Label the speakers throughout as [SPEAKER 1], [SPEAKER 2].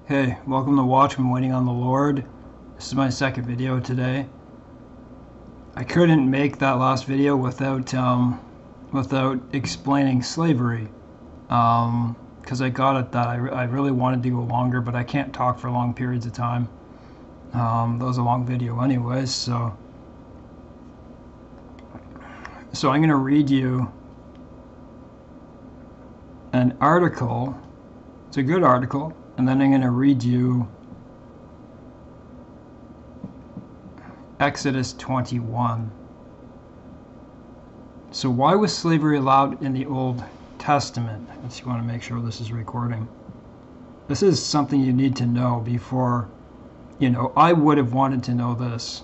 [SPEAKER 1] Hey, welcome to Watchmen Waiting on the Lord. This is my second video today. I couldn't make that last video without explaining slavery, because I got at that. I really wanted to go longer, but I can't talk for long periods of time. That was a long video anyways, so I'm going to read you an article. It's a good article. And then I'm going to read you Exodus 21. So why was slavery allowed in the Old Testament? I just want to make sure this is recording. This is something you need to know before, I would have wanted to know this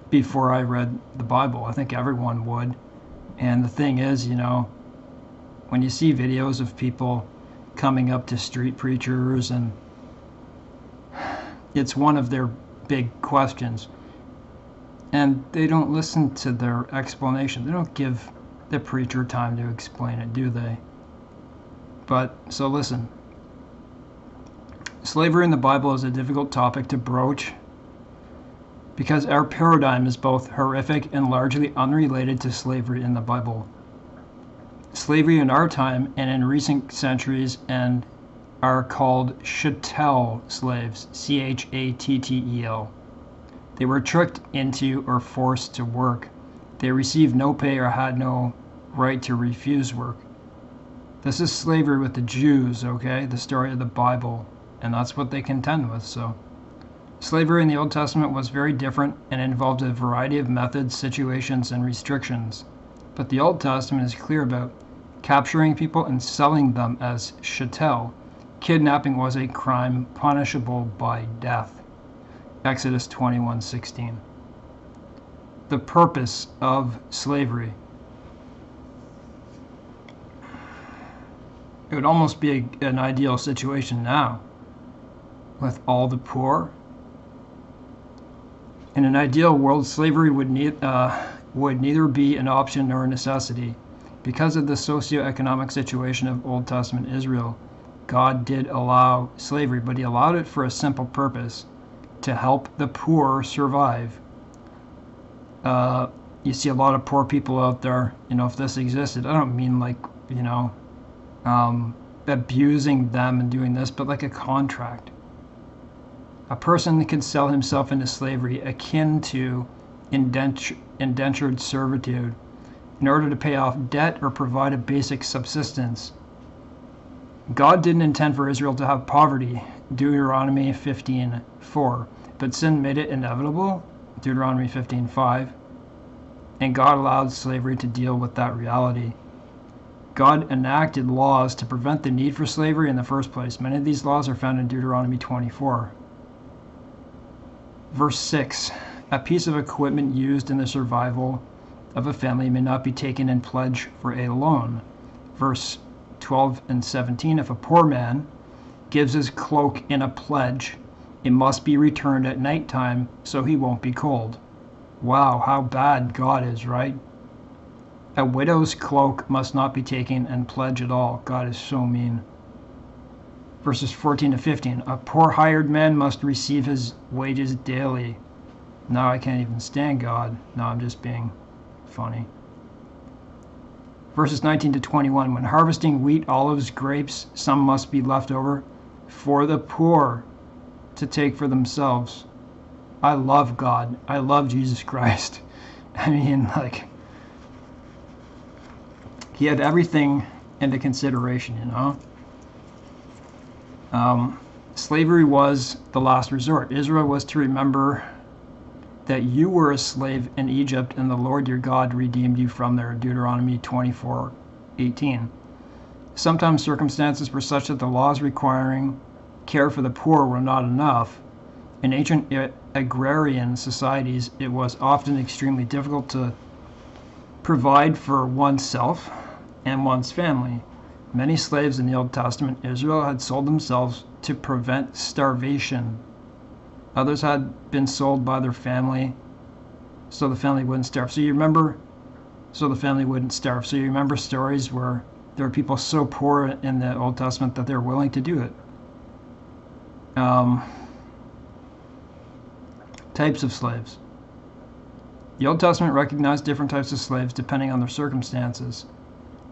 [SPEAKER 1] before I read the Bible. I think everyone would. And the thing is, when you see videos of people coming up to street preachers, and it's one of their big questions, and they don't listen to their explanation. They don't give the preacher time to explain it, do they? But, so listen. Slavery in the Bible is a difficult topic to broach because our paradigm is both horrific and largely unrelated to slavery in the Bible. Slavery in our time and in recent centuries and are called chattel slaves, C-H-A-T-T-E-L. They were tricked into or forced to work. They received no pay or had no right to refuse work. This is slavery with the Jews, okay? The story of the Bible, and that's what they contend with. So, slavery in the Old Testament was very different and involved a variety of methods, situations, and restrictions. But the Old Testament is clear about capturing people and selling them as chattel. Kidnapping was a crime punishable by death. Exodus 21:16. The purpose of slavery. It would almost be an ideal situation now, with all the poor. In an ideal world, slavery would neither be an option nor a necessity. Because of the socioeconomic situation of Old Testament Israel, God did allow slavery, but he allowed it for a simple purpose: to help the poor survive. You see a lot of poor people out there, if this existed, I don't mean like, abusing them and doing this, but like a contract. A person that could sell himself into slavery akin to indentured servitude in order to pay off debt or provide a basic subsistence. God didn't intend for Israel to have poverty, Deuteronomy 15:4, but sin made it inevitable, Deuteronomy 15:5, and God allowed slavery to deal with that reality. God enacted laws to prevent the need for slavery in the first place. Many of these laws are found in Deuteronomy 24. Verse 6, a piece of equipment used in the survival of a family may not be taken in pledge for a loan. Verse 12 and 17, if a poor man gives his cloak in a pledge, it must be returned at nighttime so he won't be cold. Wow, how bad God is, right? A widow's cloak must not be taken in pledge at all. God is so mean. Verses 14 to 15, a poor hired man must receive his wages daily. Now I can't even stand God. No, I'm just being funny. Verses 19 to 21, when harvesting wheat, olives, grapes, some must be left over for the poor to take for themselves. I love God. I love Jesus Christ. I mean, he had everything into consideration, Slavery was the last resort. Israel was to remember that you were a slave in Egypt and the Lord your God redeemed you from there, Deuteronomy 24:18. Sometimes circumstances were such that the laws requiring care for the poor were not enough. In ancient agrarian societies, it was often extremely difficult to provide for oneself and one's family. Many slaves in the Old Testament Israel had sold themselves to prevent starvation. Others had been sold by their family so the family wouldn't starve. So the family wouldn't starve. So you remember stories where there are people so poor in the Old Testament that they're willing to do it. Types of slaves. The Old Testament recognized different types of slaves depending on their circumstances.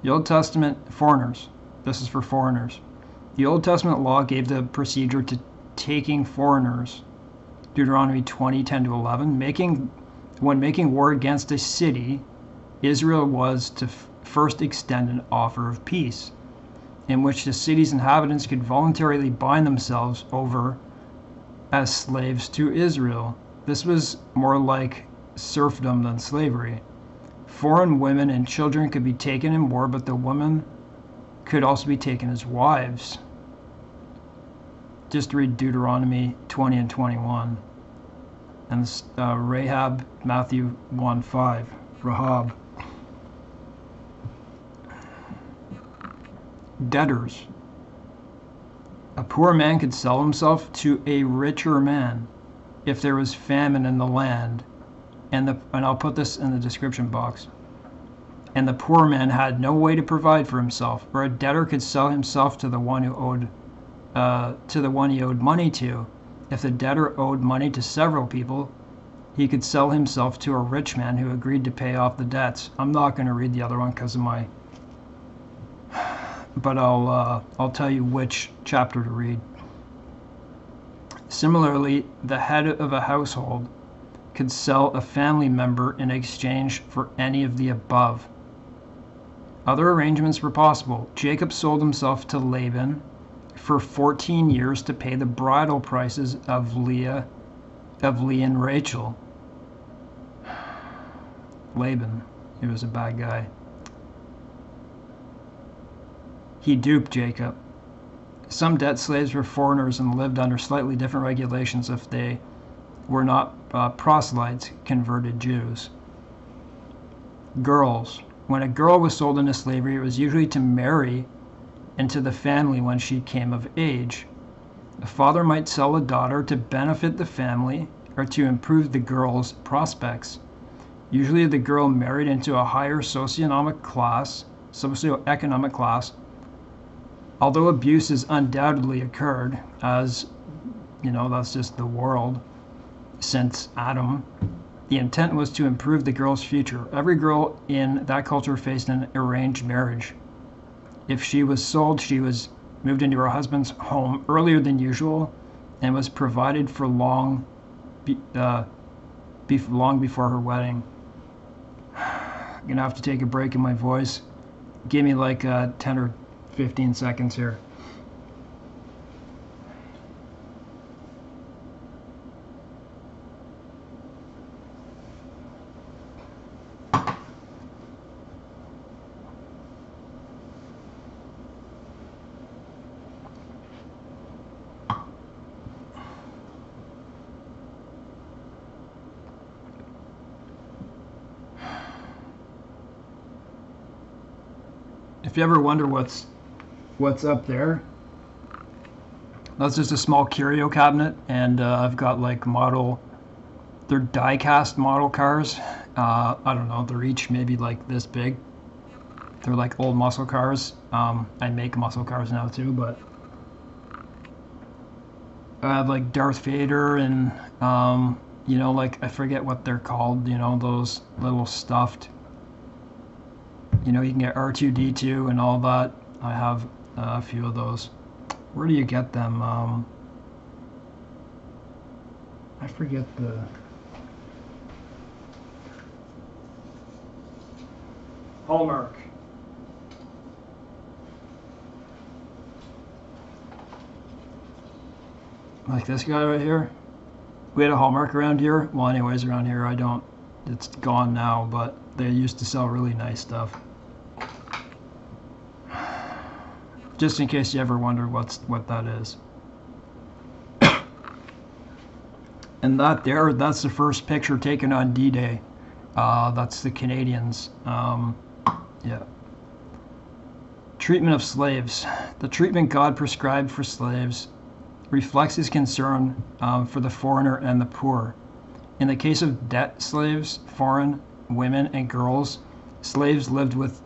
[SPEAKER 1] The Old Testament, foreigners. This is for foreigners. The Old Testament law gave the procedure to taking foreigners. Deuteronomy 20:10-11. When making war against a city, Israel was to first extend an offer of peace, in which the city's inhabitants could voluntarily bind themselves over as slaves to Israel. This was more like serfdom than slavery. Foreign women and children could be taken in war, but the women could also be taken as wives. Just read Deuteronomy 20 and 21. And Rahab, Matthew 1:5. Rahab. Debtors. A poor man could sell himself to a richer man if there was famine in the land, and I'll put this in the description box, and the poor man had no way to provide for himself, or a debtor could sell himself to the one who owed he owed money to. If the debtor owed money to several people, he could sell himself to a rich man who agreed to pay off the debts. I'm not going to read the other one because of my, but I'll tell you which chapter to read. Similarly, the head of a household could sell a family member in exchange for any of the above. Other arrangements were possible. Jacob sold himself to Laban for 14 years to pay the bridal prices of Leah and Rachel. Laban, he was a bad guy. He duped Jacob. Some debt slaves were foreigners and lived under slightly different regulations if they were not proselytes, converted Jews. Girls. When a girl was sold into slavery, it was usually to marry into the family when she came of age. A father might sell a daughter to benefit the family or to improve the girl's prospects. Usually the girl married into a higher socioeconomic class. Although abuse has undoubtedly occurred, as you know, that's just the world since Adam, the intent was to improve the girl's future. Every girl in that culture faced an arranged marriage. If she was sold, she was moved into her husband's home earlier than usual and was provided for long before her wedding. I'm gonna have to take a break in my voice. Give me like 10 or 15 seconds here. If you ever wonder what's up there, that's just a small curio cabinet, and I've got like they're die-cast model cars. I don't know, they're each maybe like this big. They're like old muscle cars. I make muscle cars now too, but I have like Darth Vader and you know, like I forget what they're called, you know, those little stuffed. You know, you can get R2-D2 and all that. I have a few of those. Where do you get them? I forget the... Hallmark. Like this guy right here. We had a Hallmark around here. Well, anyways, around here I don't. It's gone now, but they used to sell really nice stuff. Just in case you ever wonder what that is. And that's the first picture taken on D-Day. That's the Canadians. Yeah. Treatment of slaves. The treatment God prescribed for slaves reflects his concern for the foreigner and the poor. In the case of debt slaves, foreign women and girls, slaves lived with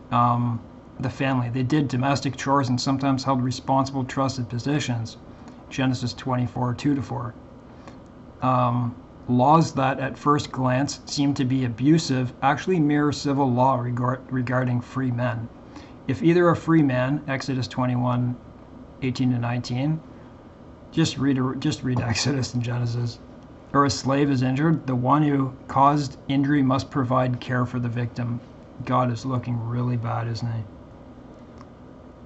[SPEAKER 1] the family. They did domestic chores and sometimes held responsible, trusted positions. Genesis 24, 2-4. Laws that at first glance seem to be abusive actually mirror civil law regarding free men. If either a free man, Exodus 21, 18-19, just read Exodus and Genesis, or a slave is injured, the one who caused injury must provide care for the victim. God is looking really bad, isn't he?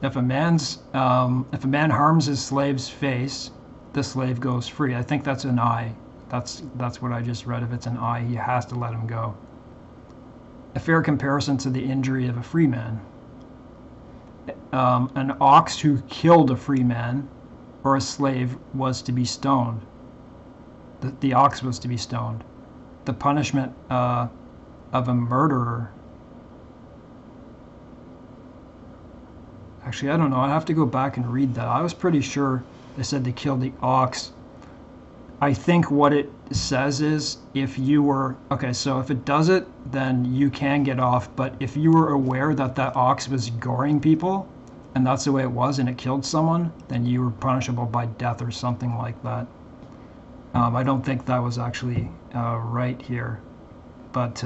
[SPEAKER 1] If a man harms his slave's face, the slave goes free. I think that's an eye. That's what I just read. If it's an eye, he has to let him go. A fair comparison to the injury of a free man. An ox who killed a free man or a slave was to be stoned. The ox was to be stoned. The punishment of a murderer. Actually, I don't know. I have to go back and read that. I was pretty sure they said to kill the ox. I think what it says is if you were, okay, so if it does it, then you can get off. But if you were aware that that ox was goring people, and that's the way it was, and it killed someone, then you were punishable by death or something like that. I don't think that was actually right here. But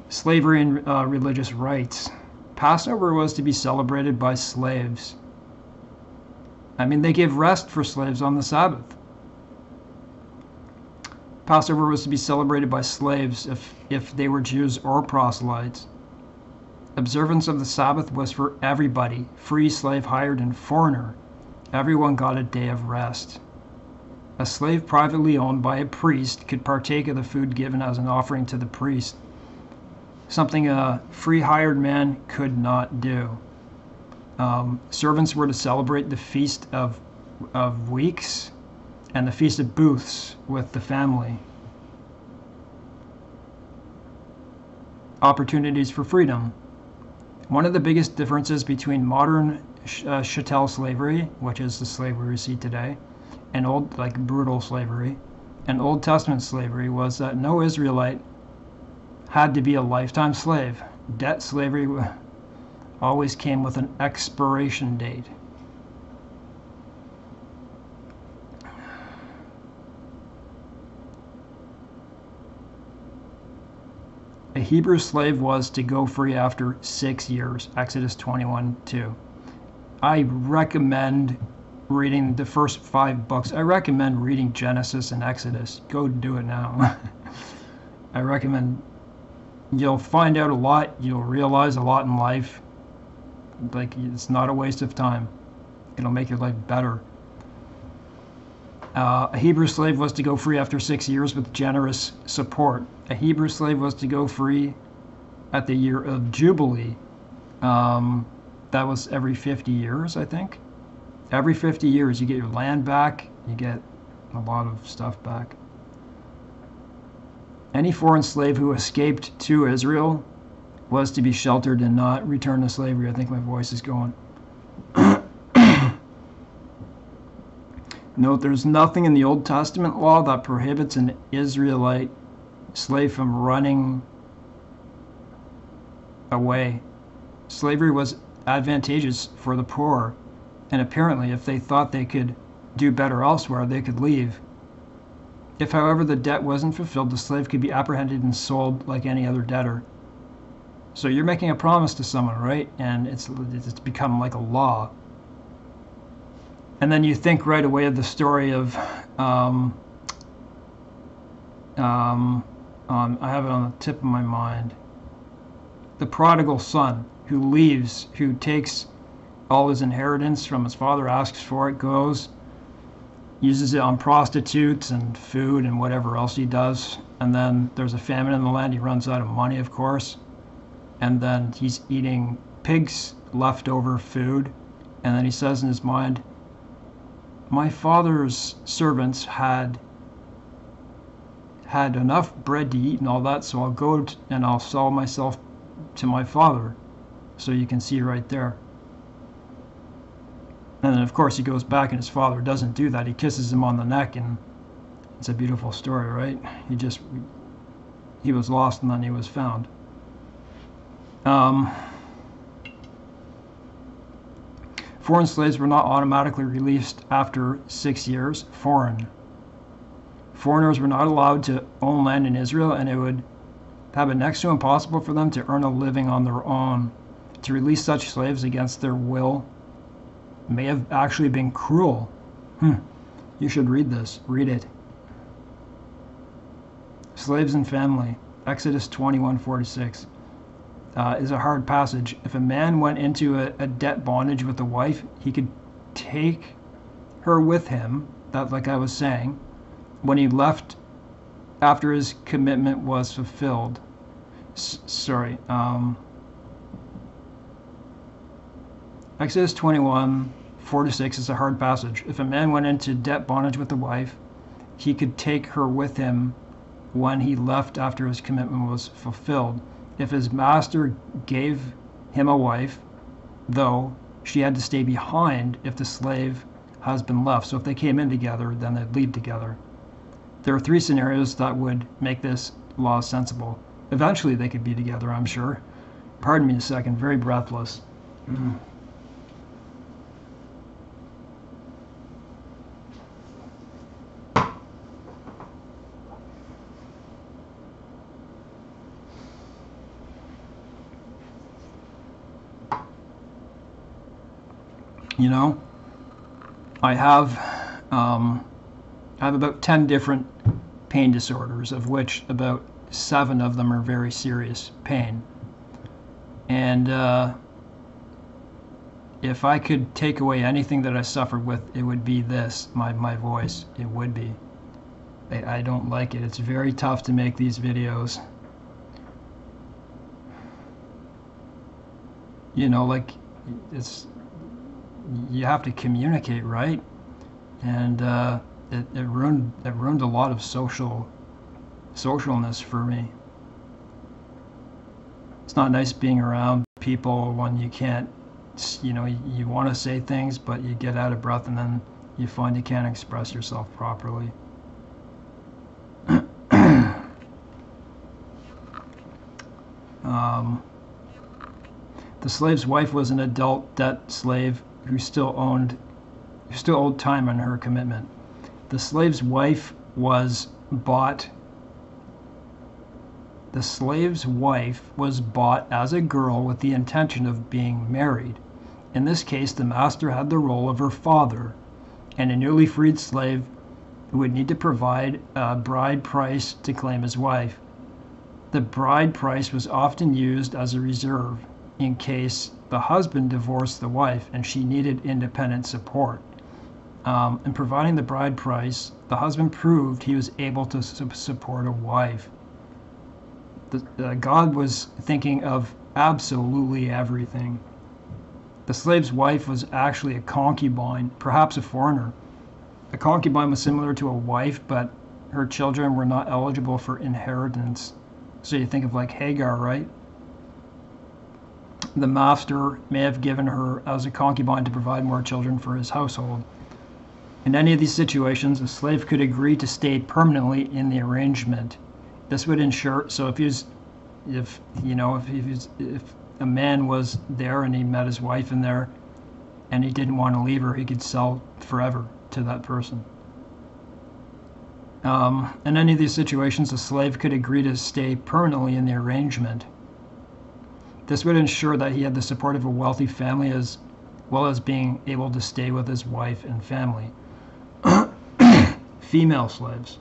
[SPEAKER 1] slavery and religious rights. Passover was to be celebrated by slaves. I mean, they gave rest for slaves on the Sabbath. Passover was to be celebrated by slaves if they were Jews or proselytes. Observance of the Sabbath was for everybody, free, slave, hired, and foreigner. Everyone got a day of rest. A slave privately owned by a priest could partake of the food given as an offering to the priest, something a free hired man could not do. Servants were to celebrate the Feast of Weeks and the Feast of Booths with the family. Opportunities for freedom. One of the biggest differences between modern chattel slavery, which is the slavery we see today, and old, like brutal slavery, and Old Testament slavery was that no Israelite had to be a lifetime slave. Debt slavery always came with an expiration date. A Hebrew slave was to go free after 6 years, Exodus 21:2. I recommend reading the first 5 books. I recommend reading Genesis and Exodus. Go do it now. I recommend. You'll find out a lot. You'll realize a lot in life. Like, it's not a waste of time. It'll make your life better. A Hebrew slave was to go free after 6 years with generous support. A Hebrew slave was to go free at the year of Jubilee. That was every 50 years, I think. Every 50 years, you get your land back. You get a lot of stuff back. Any foreign slave who escaped to Israel was to be sheltered and not return to slavery. I think my voice is going. Note, there's nothing in the Old Testament law that prohibits an Israelite slave from running away. Slavery was advantageous for the poor, and apparently if they thought they could do better elsewhere, they could leave. If, however, the debt wasn't fulfilled, the slave could be apprehended and sold like any other debtor. So you're making a promise to someone, right? And it's become like a law. And then you think right away of the story of, I have it on the tip of my mind, the prodigal son who leaves, who takes all his inheritance from his father, asks for it, goes, uses it on prostitutes and food and whatever else he does. And then there's a famine in the land. He runs out of money, of course. And then he's eating pigs' leftover food. And then he says in his mind, my father's servants had enough bread to eat and all that, so I'll go and I'll sell myself to my father. So you can see right there. And then, of course, he goes back and his father doesn't do that. He kisses him on the neck, and it's a beautiful story, right? He was lost and then he was found. Foreign slaves were not automatically released after 6 years. Foreigners were not allowed to own land in Israel, and it would have been next to impossible for them to earn a living on their own. To release such slaves against their will may have actually been cruel. You should read this. Read it. Slaves and family. Exodus 21:46 is a hard passage. If a man went into a debt bondage with a wife, he could take her with him, that like I was saying, when he left after his commitment was fulfilled. Exodus 21:4-6 is a hard passage. If a man went into debt bondage with a wife, he could take her with him when he left after his commitment was fulfilled. If his master gave him a wife, though, she had to stay behind if the slave husband left. So if they came in together, then they'd leave together. There are 3 scenarios that would make this law sensible. Eventually they could be together, I'm sure. Pardon me a second, very breathless. You know, I have about 10 different pain disorders, of which about 7 of them are very serious pain. And if I could take away anything that I suffered with, it would be this, my voice. It would be. I don't like it. It's very tough to make these videos. You know, like, you have to communicate, right? And it ruined a lot of socialness for me. It's not nice being around people when you can't, you know, you want to say things, but you get out of breath, and then you find you can't express yourself properly. The slave's wife was an adult debt slave who still owed time on her commitment. The slave's wife was bought as a girl with the intention of being married. In this case, the master had the role of her father, and a newly freed slave would need to provide a bride price to claim his wife. The bride price was often used as a reserve in case the husband divorced the wife and she needed independent support. In providing the bride price, the husband proved he was able to support a wife. God was thinking of absolutely everything. The slave's wife was actually a concubine, perhaps a foreigner. A concubine was similar to a wife, but her children were not eligible for inheritance. So you think of like Hagar, right? The master may have given her as a concubine to provide more children for his household. In any of these situations, a slave could agree to stay permanently in the arrangement. This would ensure, so if a man was there and he met his wife in there and he didn't want to leave her, he could sell forever to that person. In any of these situations, a slave could agree to stay permanently in the arrangement. This would ensure that he had the support of a wealthy family as well as being able to stay with his wife and family. Female slaves.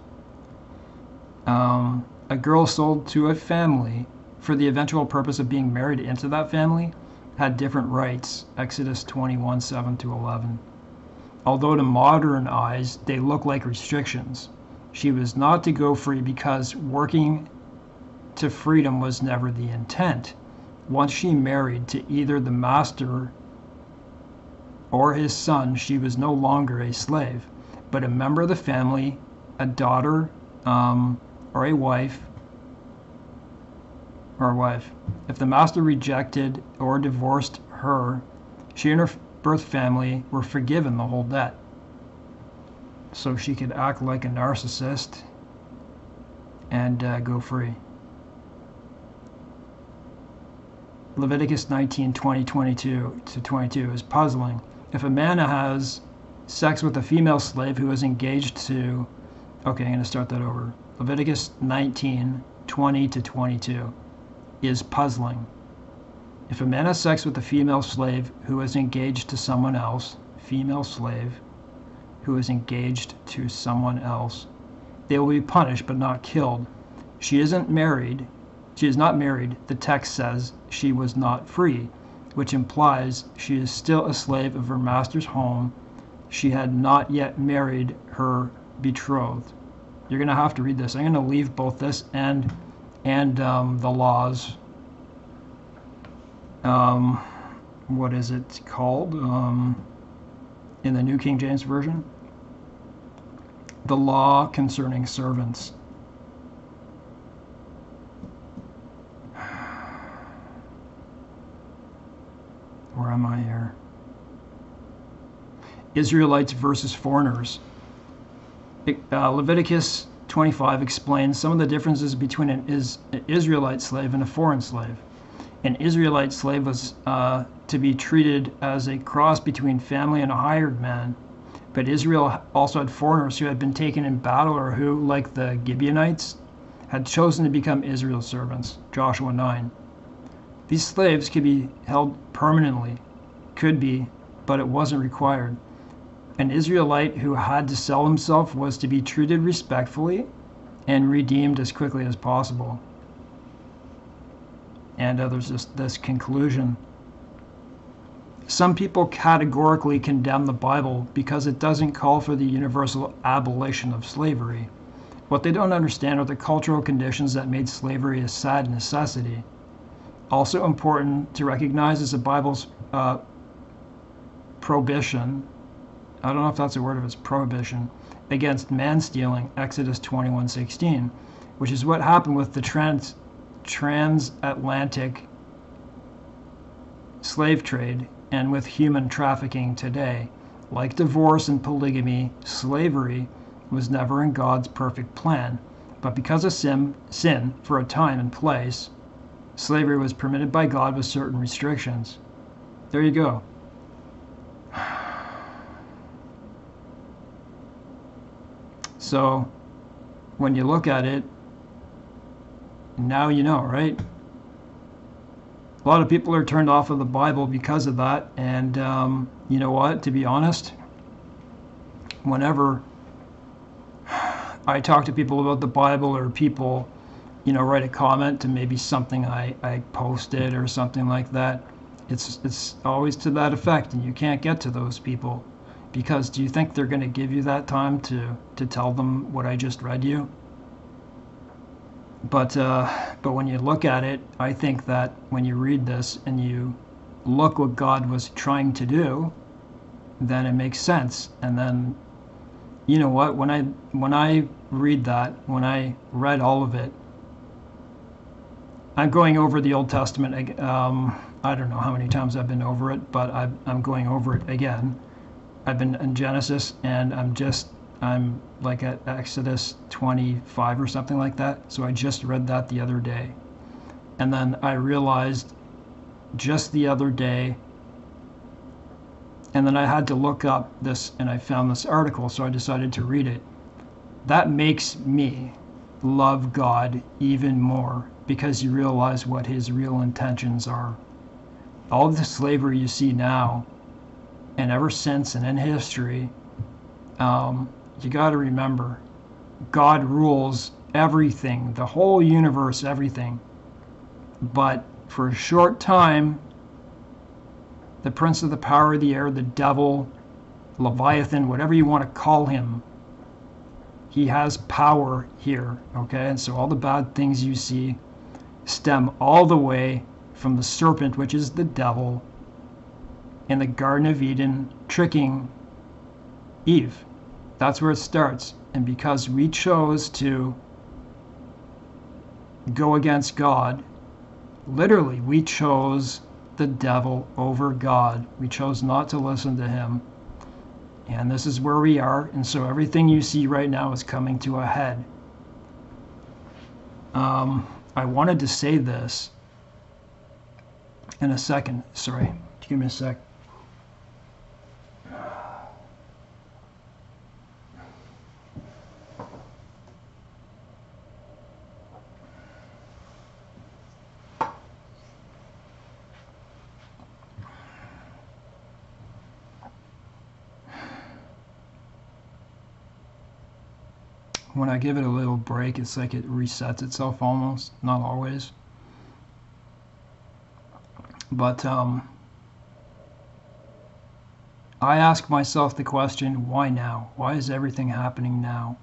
[SPEAKER 1] A girl sold to a family for the eventual purpose of being married into that family had different rights. Exodus 21:7-11. Although to modern eyes they look like restrictions, she was not to go free because working to freedom was never the intent. Once she married to either the master or his son, she was no longer a slave, but a member of the family, a daughter, or a wife. If the master rejected or divorced her, she and her birth family were forgiven the whole debt. So she could act like a narcissist and go free. Leviticus 19:20-22 is puzzling. If a man has sex with a female slave who is engaged to, okay, I'm going to start that over. Leviticus 19:20-22 is puzzling. If a man has sex with a female slave who is engaged to someone else, female slave who is engaged to someone else, they will be punished but not killed. She isn't married. She is not married. The text says she was not free, which implies she is still a slave of her master's home. She had not yet married her betrothed. You're going to have to read this. I'm going to leave both this and the laws. What is it called in the New King James Version? The law concerning servants. Where am I here? Israelites versus foreigners. Leviticus 25 explains some of the differences between an Israelite slave and a foreign slave. An Israelite slave was to be treated as a cross between family and a hired man. But Israel also had foreigners who had been taken in battle or who, like the Gibeonites, had chosen to become Israel's servants. Joshua 9. These slaves could be held permanently. Could be, but it wasn't required. An Israelite who had to sell himself was to be treated respectfully and redeemed as quickly as possible. And there's this conclusion. Some people categorically condemn the Bible because it doesn't call for the universal abolition of slavery. What they don't understand are the cultural conditions that made slavery a sad necessity. Also important to recognize is the Bible's prohibition, I don't know if that's a word, if it's prohibition, against man stealing, Exodus 21:16, which is what happened with the transatlantic slave trade and with human trafficking today. Like divorce and polygamy, slavery was never in God's perfect plan, but because of sin for a time and place, slavery was permitted by God with certain restrictions. There you go. So, when you look at it, now you know, right? A lot of people are turned off of the Bible because of that, and you know what, to be honest, whenever I talk to people about the Bible, or people, you know, write a comment to maybe something I posted or something like that, it's always to that effect, and you can't get to those people. Because do you think they're going to give you that time to tell them what I just read you? But when you look at it, I think that when you read this and you look what God was trying to do, then it makes sense. And then, you know what? When I read that, when I read all of it, I'm going over the Old Testament. I don't know how many times I've been over it, but I'm going over it again. I've been in Genesis, and I'm like at Exodus 25 or something like that. So I just read that the other day. And then I realized just the other day, and then I had to look up this, and I found this article, so I decided to read it. That makes me love God even more, because you realize what his real intentions are. All of the slavery you see now, and ever since and in history, you got to remember, God rules everything, the whole universe, everything. But for a short time, the prince of the power of the air, the devil, Leviathan, whatever you want to call him, he has power here, okay? And so all the bad things you see stem all the way from the serpent, which is the devil, in the Garden of Eden, tricking Eve. That's where it starts. And because we chose to go against God, literally, we chose the devil over God. We chose not to listen to him. And this is where we are. And so everything you see right now is coming to a head. I wanted to say this in a second. Sorry, give me a sec. when I give it a little break, it's like it resets itself almost. Not always. But I ask myself the question, why now? Why is everything happening now?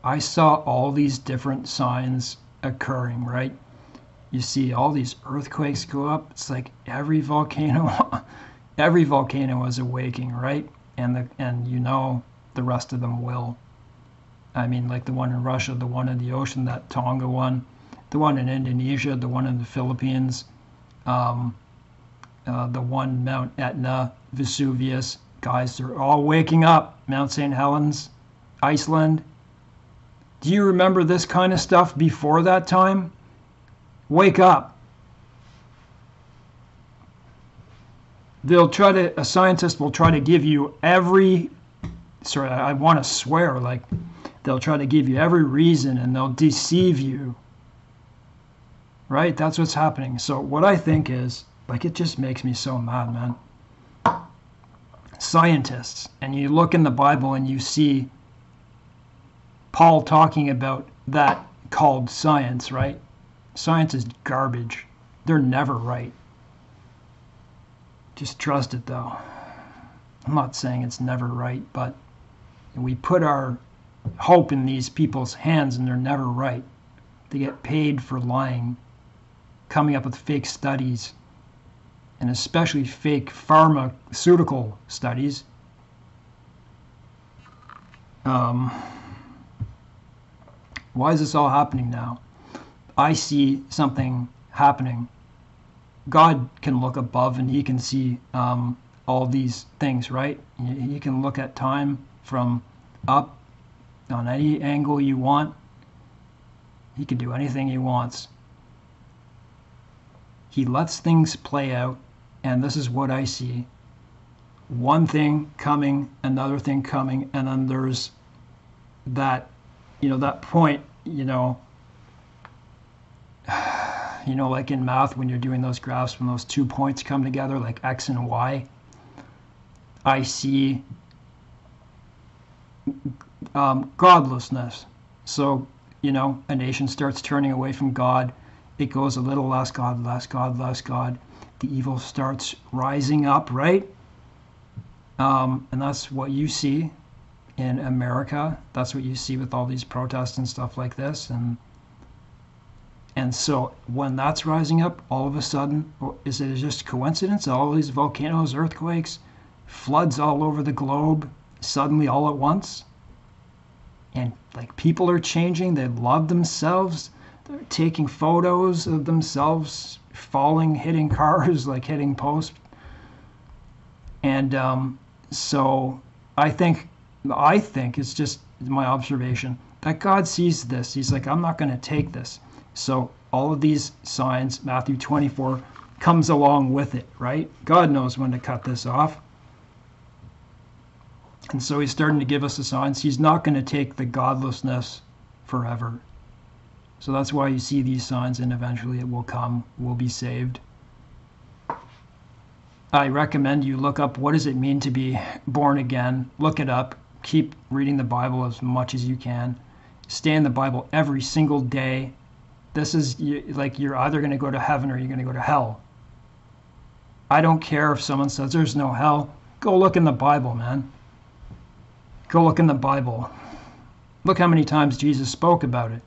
[SPEAKER 1] I saw all these different signs occurring, right? You see all these earthquakes go up. It's like every volcano was awaking, right? And the rest of them will. I mean, like the one in Russia, the one in the ocean, that Tonga one, the one in Indonesia, the one in the Philippines, the one Mount Etna, Vesuvius. Guys, they're all waking up. Mount St. Helens, Iceland. Do you remember this kind of stuff before that time? Wake up. A scientist will try to give you I want to swear, like they'll try to give you every reason and they'll deceive you. Right? That's what's happening. So what I think is, like, it just makes me so mad, man. Scientists, and you look in the Bible and you see Paul talking about that called science, right? Science is garbage. They're never right. Just trust it, though. I'm not saying it's never right, but we put our hope in these people's hands and they're never right. They get paid for lying, coming up with fake studies, and especially fake pharmaceutical studies. Why is this all happening now? I see something happening. God can look above and he can see all these things, right? He can look at time from up on any angle you want. He can do anything he wants. He lets things play out, and this is what I see. One thing coming, another thing coming, and then there's that, that point, like in math when you're doing those graphs, when those 2 points come together, like X and Y, I see godlessness. So, a nation starts turning away from God. It goes a little less God, less God, less God. The evil starts rising up, right? And that's what you see in America. That's what you see with all these protests and stuff like this. And so when that's rising up, all of a sudden, is it just coincidence? All these volcanoes, earthquakes, floods all over the globe, suddenly all at once? And like people are changing, they love themselves, they're taking photos of themselves falling, hitting cars, like hitting posts. And so I think it's just my observation that God sees this. He's like, I'm not going to take this. So all of these signs, Matthew 24, comes along with it, right? God knows when to cut this off. And so he's starting to give us the signs. He's not going to take the godlessness forever. So that's why you see these signs, and eventually it will come. We'll be saved. I recommend you look up what does it mean to be born again. Look it up. Keep reading the Bible as much as you can. Stay in the Bible every single day. This is like you're either going to go to heaven or you're going to go to hell. I don't care if someone says there's no hell. Go look in the Bible, man. Go look in the Bible. Look how many times Jesus spoke about it.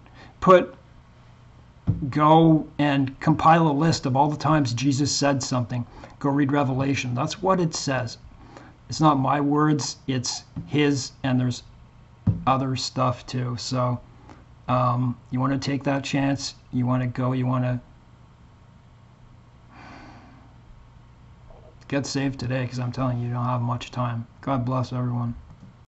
[SPEAKER 1] Go and compile a list of all the times Jesus said something. Go read Revelation. That's what it says. It's not my words, it's his, and there's other stuff too. So you want to take that chance, you want to go, you want to get saved today, because I'm telling you, you don't have much time. God bless everyone.